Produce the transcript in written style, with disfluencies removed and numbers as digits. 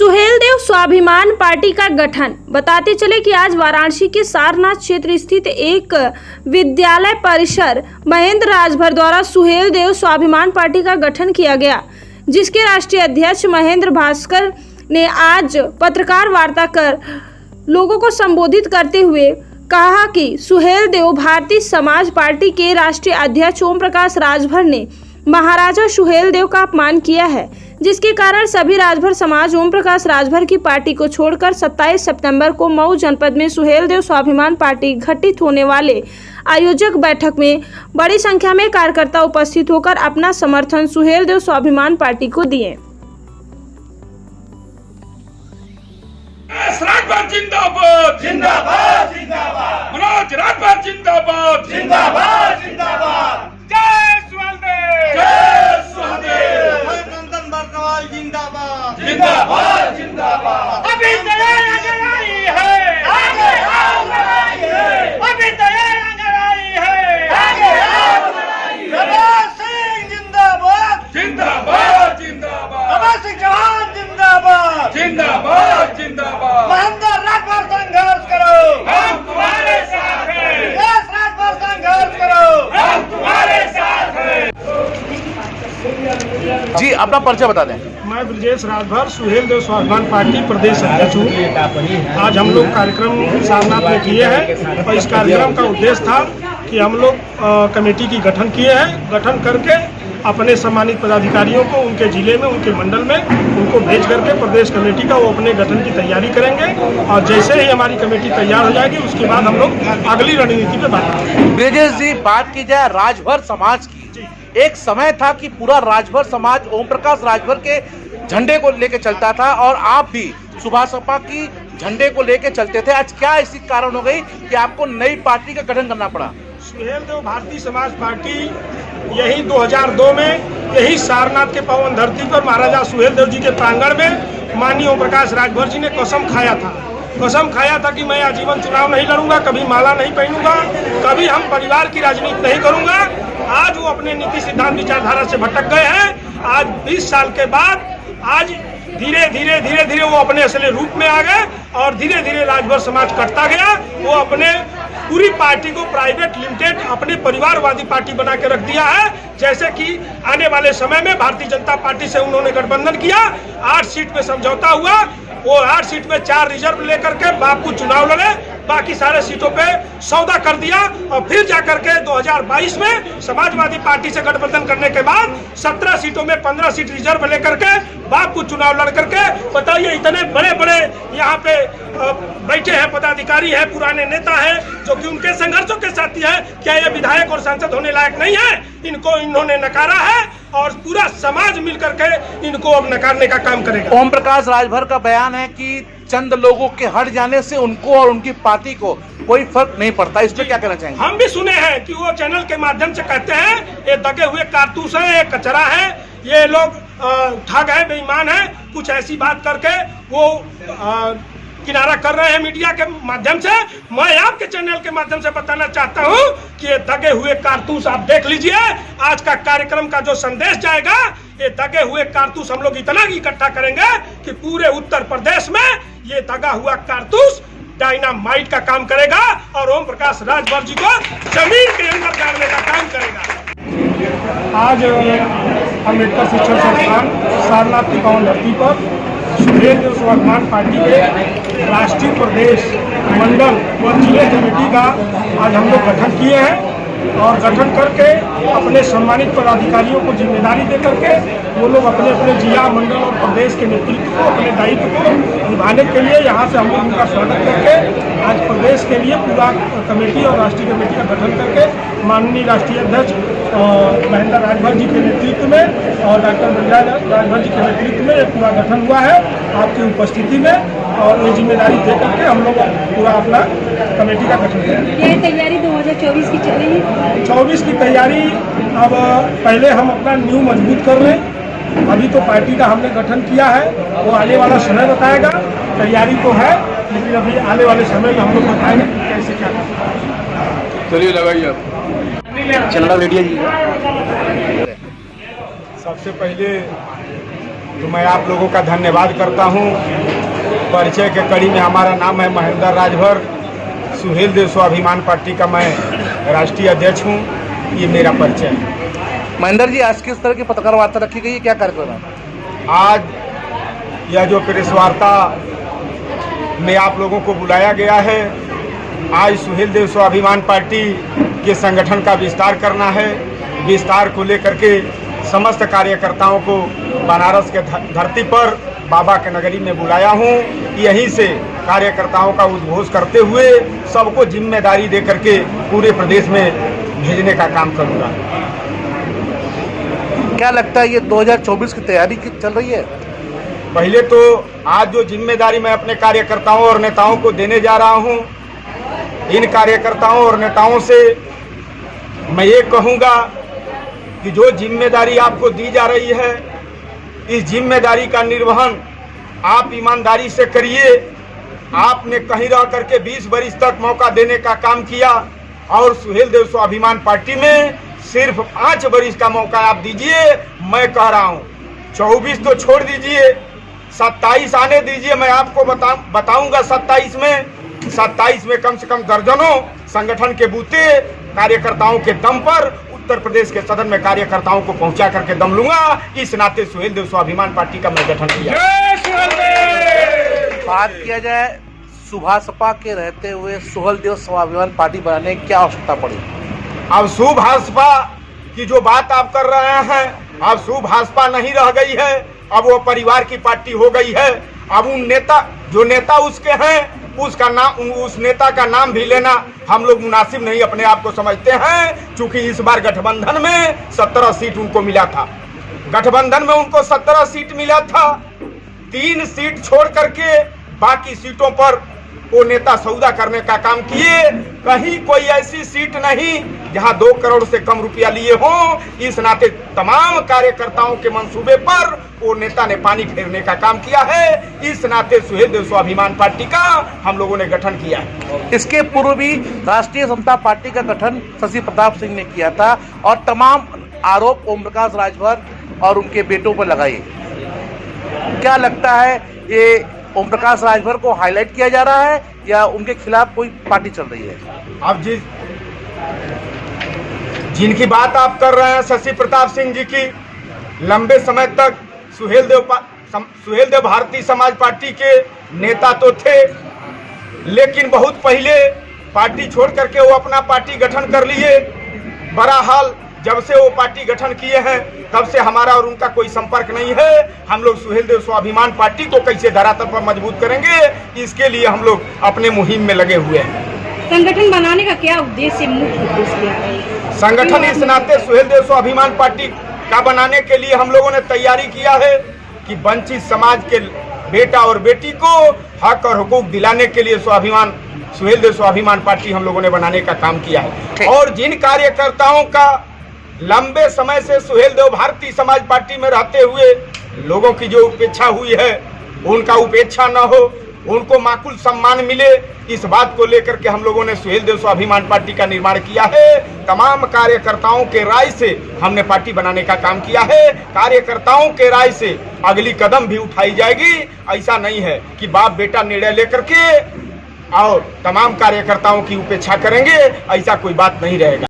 सुहेलदेव स्वाभिमान पार्टी का गठन। बताते चले कि आज वाराणसी के सारनाथ क्षेत्र स्थित एक विद्यालय परिसर महेंद्र राजभर द्वारा सुहेलदेव स्वाभिमान पार्टी का गठन किया गया, जिसके राष्ट्रीय अध्यक्ष महेंद्र भास्कर ने आज पत्रकार वार्ता कर लोगों को संबोधित करते हुए कहा कि सुहेलदेव भारतीय समाज पार्टी के राष्ट्रीय अध्यक्ष ओम प्रकाश राजभर ने महाराजा सुहेलदेव का अपमान किया है, जिसके कारण सभी राजभर समाज ओम प्रकाश राजभर की पार्टी को छोड़कर 27 सितंबर को मऊ जनपद में सुहेलदेव स्वाभिमान पार्टी घटित होने वाले आयोजक बैठक में बड़ी संख्या में कार्यकर्ता उपस्थित होकर अपना समर्थन सुहेलदेव स्वाभिमान पार्टी को दिए। राजभर जिंदाबाद जिंदाबाद जिंदाबाद, मनोज राजभर जिंदाबाद जिंदाबाद जिंदाबाद, जय सुहेलदेव जय सुहेलदेव, नंदन बरकवाल जिंदाबाद जिंदाबाद जिंदाबाद। अभी तैयार अगर आई है आगे आओ लड़ाई है, अभी तैयार अगर आई है आगे आओ लड़ाई है। भगत सिंह जिंदाबाद जिंदाबाद जिंदाबाद, भगत सिंह जवान जिंदाबाद जिंदाबाद जिंदाबाद। महेंद्र राजभर संघर्ष करो, हम तुम्हारे साथ हैं, देश राजभर संघर्ष करो, हम तुम्हारे साथ हैं। जी अपना परिचय बता दें। मैं ब्रजेश राजभर सुहेलदेव स्वाभिमान पार्टी प्रदेश अध्यक्ष हूँ। आज हम लोग कार्यक्रम सारनाथ में किए हैं और इस कार्यक्रम का उद्देश्य था कि हम लोग कमेटी की गठन किए हैं। गठन करके अपने सम्मानित पदाधिकारियों को उनके जिले में, उनके मंडल में उनको भेज करके प्रदेश कमेटी का वो अपने गठन की तैयारी करेंगे और जैसे ही हमारी कमेटी तैयार हो जाएगी उसके बाद हम लोग अगली रणनीति पे बात करेंगे। ब्रजेश जी, बात की जाए राजभर समाज की, एक समय था कि पूरा राजभर समाज ओम प्रकाश राजभर के झंडे को लेके चलता था और आप भी सुभाष सपा की झंडे को लेके चलते थे। आज क्या ऐसी कारण हो गई कि आपको नई पार्टी का गठन करना पड़ा? सुहेलदेव भारतीय समाज पार्टी यही 2002 में यही सारनाथ के पावन धरती पर महाराजा सुहेलदेव जी के प्रांगण में माननीय ओम प्रकाश राजभर जी ने कसम खाया था कि मैं आजीवन चुनाव नहीं लड़ूंगा, कभी माला नहीं पहनूंगा, कभी हम परिवार की राजनीति नहीं करूंगा। आज वो अपने नीति सिद्धांत विचारधारा से भटक गए हैं। आज 20 साल के बाद आज धीरे धीरे वो अपने असली रूप में आ गए और धीरे धीरे राजभर समाज कटता गया। वो अपने पूरी पार्टी को प्राइवेट लिमिटेड अपने परिवारवादी पार्टी बना के रख दिया है। जैसे कि आने वाले समय में भारतीय जनता पार्टी से उन्होंने गठबंधन किया, 8 सीट पे समझौता हुआ, वो 8 सीट में 4 रिजर्व लेकर के बापू चुनाव लड़े, बाकी सारे सीटों पे सौदा कर दिया और फिर जाकर के 2022 में समाजवादी पार्टी से गठबंधन करने के बाद 17 सीटों में 15 सीट रिजर्व लेकर के बापू चुनाव लड़ करके, बताइए इतने बड़े बड़े यहाँ पे बैठे हैं पदाधिकारी है, पुराने नेता है जो कि उनके संघर्षों के साथी है। क्या ये विधायक और सांसद होने लायक नहीं है? इनको इन्होंने नकारा है और पूरा समाज मिलकर के इनको अब नकारने का काम करेगा। ओम प्रकाश राजभर का बयान है कि चंद लोगों के हट जाने से उनको और उनकी पार्टी को कोई फर्क नहीं पड़ता, इस पे क्या कहना चाहेंगे? हम भी सुने हैं कि वो चैनल के माध्यम से कहते हैं ये दगे हुए कारतूस है, ये कचरा है, ये लोग ठग है, बेईमान है, कुछ ऐसी बात करके वो किनारा कर रहे हैं मीडिया के माध्यम से। मैं आपके चैनल के माध्यम से बताना चाहता हूं कि ये दगे हुए कारतूस आप देख लीजिए। आज का कार्यक्रम का जो संदेश जाएगा, ये दगे हुए कारतूस हम लोग इतना इकट्ठा करेंगे कि पूरे उत्तर प्रदेश में ये दगा हुआ कारतूस डायनामाइट का काम करेगा और ओम प्रकाश राजभर जी को जमीन के अंदर गाड़ने का काम करेगा। आज अम्बेडकर शिक्षण संस्थान सारनाथ की पावन धरती पर सुहेलदेव स्वाभिमान पार्टी के राष्ट्रीय प्रदेश मंडल व जिले कमेटी का आज हम लोग गठन किए हैं और गठन करके अपने सम्मानित पदाधिकारियों को जिम्मेदारी दे करके वो लोग अपने अपने जिला मंडल और प्रदेश के नेतृत्व को, अपने दायित्व को निभाने के लिए यहाँ से हम लोग उनका स्वागत करके आज प्रदेश के लिए पूरा कमेटी और राष्ट्रीय कमेटी का गठन करके माननीय राष्ट्रीय अध्यक्ष महेंद्र राजभर जी के नेतृत्व में और डॉक्टर ब्रजेश राजभर जी के नेतृत्व में ये पूरा गठन हुआ है आपकी उपस्थिति में और ये जिम्मेदारी दे करके हम लोग पूरा अपना कमेटी का गठन करेंगे। ये तैयारी 2024 की चल रही है। 24 की तैयारी अब पहले हम अपना न्यू मजबूत कर लें। अभी तो पार्टी का हमने गठन किया है, वो आने वाला समय बताएगा। तैयारी तो है लेकिन अभी आने वाले समय में हम लोग बताएंगे कैसे क्या करना। चलिए लगाइए चलना रेडियो जी। सबसे पहले तो मैं आप लोगों का धन्यवाद करता हूं। परिचय के कड़ी में हमारा नाम है महेंद्र राजभर, सुहेल देव स्वाभिमान पार्टी का मैं राष्ट्रीय अध्यक्ष हूं। ये मेरा परिचय है। महेंद्र जी, आज किस तरह की पत्रकार वार्ता रखी गई है, क्या कार्यक्रम है? आज यह जो प्रेस वार्ता में आप लोगों को बुलाया गया है, आज सुहेल देव स्वाभिमान पार्टी के संगठन का विस्तार करना है। विस्तार को लेकर के समस्त कार्यकर्ताओं को बनारस के धरती पर बाबा के नगरी में बुलाया हूं। यहीं से कार्यकर्ताओं का उद्घोष करते हुए सबको जिम्मेदारी दे करके पूरे प्रदेश में भेजने का काम करूंगा। क्या लगता है ये 2024 की तैयारी चल रही है? पहले तो आज जो जिम्मेदारी मैं अपने कार्यकर्ताओं और नेताओं को देने जा रहा हूं, इन कार्यकर्ताओं और नेताओं से मैं ये कहूंगा कि जो जिम्मेदारी आपको दी जा रही है, इस जिम्मेदारी का निर्वहन आप ईमानदारी से करिए। आपने कहीं रह करके 20 वर्ष तक मौका देने का काम किया और सुहेल देव स्वाभिमान पार्टी में सिर्फ 5 वर्ष का मौका आप दीजिए। मैं कह रहा हूं 24 तो छोड़ दीजिए, 27 आने दीजिए। मैं आपको बताऊंगा 27 में कम से कम दर्जनों संगठन के बूते कार्यकर्ताओं के दम पर उत्तर प्रदेश के सदन में कार्यकर्ताओं को पहुंचा करके दम लूंगा। इस नाते सुहेल देव स्वाभिमान पार्टी का मैं गठन किया। बात किया जाए सुभाषपा के रहते हुए सुहेल देव स्वाभिमान पार्टी बनाने की क्या आवश्यकता पड़ी? अब सुभाषपा की जो बात आप कर रहे हैं, अब सुभाषपा नहीं रह गई है, अब वो परिवार की पार्टी हो गई है। अब उन नेता जो नेता उसके हैं, उसका नाम, उस नेता का नाम भी लेना हम लोग मुनासिब नहीं अपने आप को समझते हैं। चूंकि इस बार गठबंधन में 17 सीट उनको मिला था, गठबंधन में उनको 17 सीट मिला था। 3 सीट छोड़ करके बाकी सीटों पर वो नेता सौदा करने का काम किए। कहीं कोई ऐसी सीट नहीं जहां 2 करोड़ से कम रुपया लिए हों। इस नाते तमाम कार्यकर्ताओं के मंसूबे पर वो नेता ने पानी फेरने का काम किया है। इस नाते सुहेल देव स्वाभिमान पार्टी का हम लोगों ने गठन किया है। इसके पूर्व भी राष्ट्रीय समता पार्टी का गठन शशि प्रताप सिंह ने किया था और तमाम आरोप ओम प्रकाश राजभर और उनके बेटों पर लगाए। क्या लगता है ये ओम प्रकाश राजभर को हाईलाइट किया जा रहा है या उनके खिलाफ कोई पार्टी चल रही है? अब जिनकी बात आप कर रहे हैं शशि प्रताप सिंह जी की, लंबे समय तक सुहेल देव भारतीय समाज पार्टी के नेता तो थे, लेकिन बहुत पहले पार्टी छोड़ करके वो अपना पार्टी गठन कर लिए। बहरहाल जब से वो पार्टी गठन किए हैं तब से हमारा और उनका कोई संपर्क नहीं है। हम लोग सुहेल देव स्वाभिमान पार्टी को कैसे धरातल पर मजबूत करेंगे, इसके लिए हम लोग अपने मुहिम में लगे हुए हैं। संगठन बनाने का क्या उद्देश्य, मुख्य उद्देश्य है? संगठन इस नाते सुहेल देव स्वाभिमान पार्टी का बनाने के लिए हम लोगों ने तैयारी किया है कि वंचित समाज के बेटा और बेटी को हक और हुकूक दिलाने के लिए सुहेल देव स्वाभिमान पार्टी हम लोगों ने बनाने का काम किया है। और जिन कार्यकर्ताओं का लंबे समय से सुहेल देव भारतीय समाज पार्टी में रहते हुए लोगों की जो उपेक्षा हुई है, उनका उपेक्षा न हो, उनको माकूल सम्मान मिले, इस बात को लेकर के हम लोगों ने सुहेल देव स्वाभिमान पार्टी का निर्माण किया है। तमाम कार्यकर्ताओं के राय से हमने पार्टी बनाने का काम किया है। कार्यकर्ताओं के राय से अगली कदम भी उठाई जाएगी। ऐसा नहीं है कि बाप बेटा निर्णय लेकर के और तमाम कार्यकर्ताओं की उपेक्षा करेंगे, ऐसा कोई बात नहीं रहेगा।